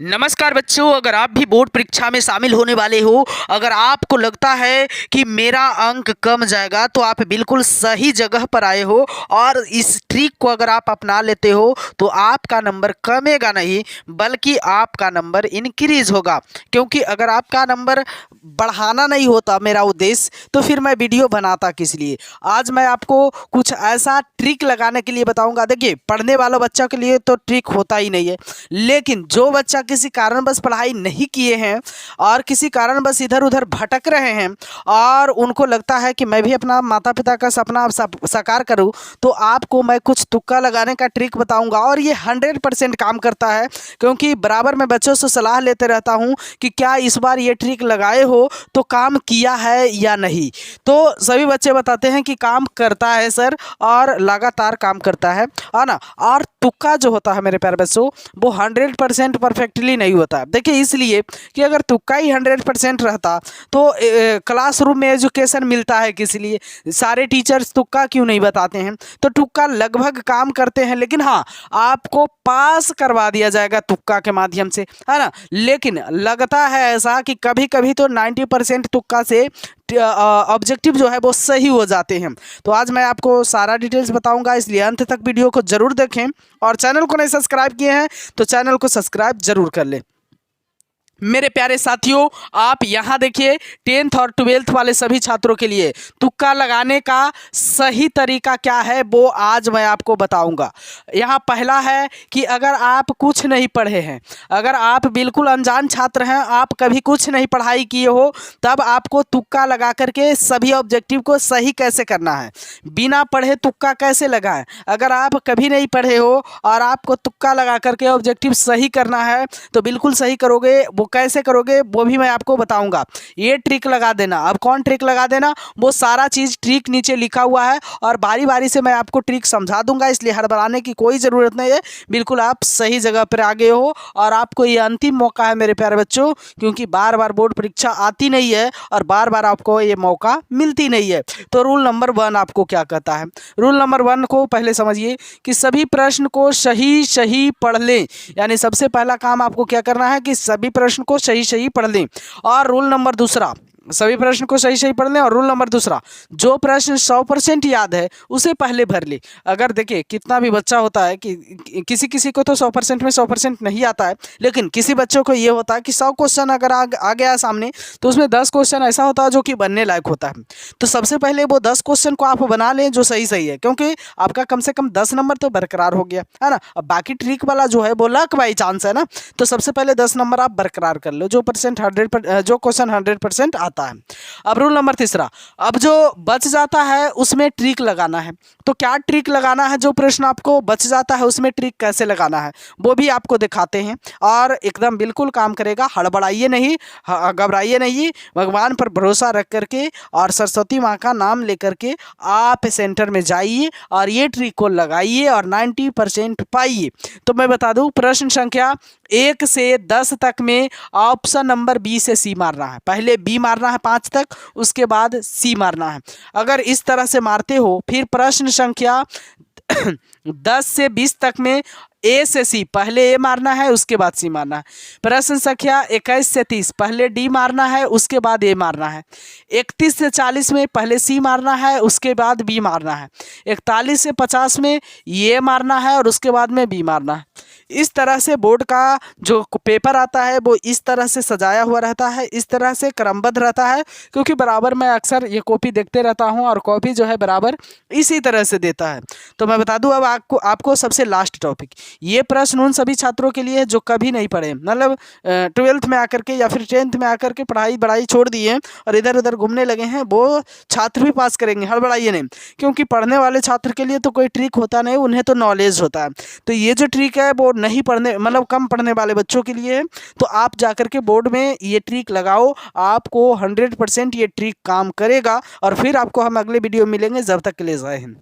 नमस्कार बच्चों, अगर आप भी बोर्ड परीक्षा में शामिल होने वाले हो, अगर आपको लगता है कि मेरा अंक कम जाएगा, तो आप बिल्कुल सही जगह पर आए हो। और इस ट्रिक को अगर आप अपना लेते हो तो आपका नंबर कमेगा नहीं, बल्कि आपका नंबर इंक्रीज होगा। क्योंकि अगर आपका नंबर बढ़ाना नहीं होता मेरा उद्देश्य, तो फिर मैं वीडियो बनाता किस लिए। आज मैं आपको कुछ ऐसा ट्रिक लगाने के लिए बताऊंगा। देखिए, पढ़ने वाला बच्चा के लिए तो ट्रिक होता ही नहीं है, लेकिन जो बच्चा किसी कारणवश पढ़ाई नहीं किए हैं और किसी कारणवश इधर उधर भटक रहे हैं और उनको लगता है कि मैं भी अपना माता पिता का सपना साकार करूं, तो आपको मैं कुछ तुक्का लगाने का ट्रिक बताऊंगा। और ये 100% काम करता है, क्योंकि बराबर मैं बच्चों से सलाह लेते रहता हूं कि क्या इस बार ये ट्रिक लगाए हो तो काम किया है या नहीं। तो सभी बच्चे बताते हैं कि काम करता है सर, और लगातार काम करता है ना। और तुक्का जो होता है मेरे प्यारे बच्चों, वो 100% परफेक्टली नहीं होता। देखिए, इसलिए कि अगर तुक्का ही 100% रहता तो क्लासरूम में एजुकेशन मिलता है किस लिए। सारे टीचर्स तुक्का क्यों नहीं बताते हैं? तो तुक्का लगभग काम करते हैं, लेकिन हाँ, आपको पास करवा दिया जाएगा तुक्का के माध्यम से, है ना। लेकिन लगता है ऐसा कि कभी कभी तो 90% तुक्का से ऑब्जेक्टिव जो है वो सही हो जाते हैं। तो आज मैं आपको सारा डिटेल्स बताऊंगा, इसलिए अंत तक वीडियो को जरूर देखें। और चैनल को नहीं सब्सक्राइब किए हैं तो चैनल को सब्सक्राइब जरूर कर लें। मेरे प्यारे साथियों, आप यहाँ देखिए, 10th और 12th वाले सभी छात्रों के लिए तुक्का लगाने का सही तरीका क्या है वो आज मैं आपको बताऊंगा। यहाँ पहला है कि अगर आप कुछ नहीं पढ़े हैं, अगर आप बिल्कुल अनजान छात्र हैं, आप कभी कुछ नहीं पढ़ाई किए हो, तब आपको तुक्का लगा करके सभी ऑब्जेक्टिव को सही कैसे करना है, बिना पढ़े तुक्का कैसे लगाएं। अगर आप कभी नहीं पढ़े हो और आपको तुक्का लगा करके ऑब्जेक्टिव सही करना है, तो बिल्कुल सही करोगे। वो कैसे करोगे वो भी मैं आपको बताऊंगा। ये ट्रिक लगा देना। अब कौन ट्रिक लगा देना, वो सारा चीज़ ट्रिक नीचे लिखा हुआ है और बारी बारी से मैं आपको ट्रिक समझा दूंगा, इसलिए हड़बड़ाने की कोई ज़रूरत नहीं है। बिल्कुल आप सही जगह पर आ गए हो और आपको ये अंतिम मौका है मेरे प्यारे बच्चों, क्योंकि बार बार बोर्ड परीक्षा आती नहीं है और बार बार आपको ये मौका मिलती नहीं है। तो रूल नंबर 1 आपको क्या कहता है? रूल नंबर 1 को पहले समझिए कि सभी प्रश्न को सही सही पढ़ लें। यानी सबसे पहला काम आपको क्या करना है कि सभी प्रश्न को सही सही पढ़ लें। और रूल नंबर दूसरा, सभी प्रश्न को सही सही पढ़ लें। और रूल नंबर दूसरा, जो प्रश्न 100% याद है उसे पहले भर ले। अगर देखिए, कितना भी बच्चा होता है कि किसी किसी को तो 100% में 100% नहीं आता है, लेकिन किसी बच्चों को ये होता है कि 100 क्वेश्चन अगर आ गया है सामने, तो उसमें 10 क्वेश्चन ऐसा होता है जो कि बनने लायक होता है। तो सबसे पहले वो 10 क्वेश्चन को आप बना लें जो सही सही है, क्योंकि आपका कम से कम 10 नंबर तो बरकरार हो गया, है ना। अब बाकी ट्रिक वाला जो है वो लक बाई चांस है ना। तो सबसे पहले 10 नंबर आप बरकरार कर लो, जो क्वेश्चन 100% आता है। अब रूल नंबर तीसरा, अब जो बच जाता है उसमें ट्रिक लगाना है। तो क्या ट्रिक लगाना है? जो प्रश्न आपको बच जाता है उसमें ट्रिक कैसे लगाना है वो भी आपको दिखाते हैं, और एकदम बिल्कुल काम करेगा। हड़बड़ाइए नहीं, घबराइए नहीं, भगवान पर भरोसा रख करके और सरस्वती माँ का नाम लेकर के आप सेंटर में जाइए और ये ट्रिक को लगाइए और 90% पाइए। तो मैं बता दूं, प्रश्न संख्या 1 से 10 तक में ऑप्शन नंबर बी से सी मारना है। पहले बी मारना है 5 तक, उसके बाद सी मारना है। अगर इस तरह से मारते हो, फिर प्रश्न संख्या 10 से 20 तक में ए से सी, पहले ए मारना है उसके बाद सी मारना है। प्रश्न संख्या 21 से 30, पहले डी मारना है उसके बाद ए मारना है। 31 से 40 में पहले सी मारना है उसके बाद बी मारना है। 41 से 50 में ये मारना है और उसके बाद में बी मारना है। इस तरह से बोर्ड का जो पेपर आता है वो इस तरह से सजाया हुआ रहता है, इस तरह से क्रमबद्ध रहता है, क्योंकि बराबर मैं अक्सर ये कॉपी देखते रहता हूँ और कॉपी जो है बराबर इसी तरह से देता है। तो मैं बता दूं, अब आपको सबसे लास्ट टॉपिक, ये प्रश्न उन सभी छात्रों के लिए जो कभी नहीं पढ़े, मतलब 12th में आकर के या फिर 10th में आकर के पढ़ाई छोड़ दिए और इधर उधर घूमने लगे हैं, वो छात्र भी पास करेंगे। हड़बड़ाइए नहीं, क्योंकि पढ़ने वाले छात्र के लिए तो कोई ट्रिक होता नहीं, उन्हें तो नॉलेज होता है। तो ये जो ट्रिक है वो नहीं पढ़ने, मतलब कम पढ़ने वाले बच्चों के लिए है। तो आप जाकर के बोर्ड में ये ट्रिक लगाओ, आपको 100% ये ट्रिक काम करेगा। और फिर आपको हम अगले वीडियो मिलेंगे, जब तक के लिए जय हिंद।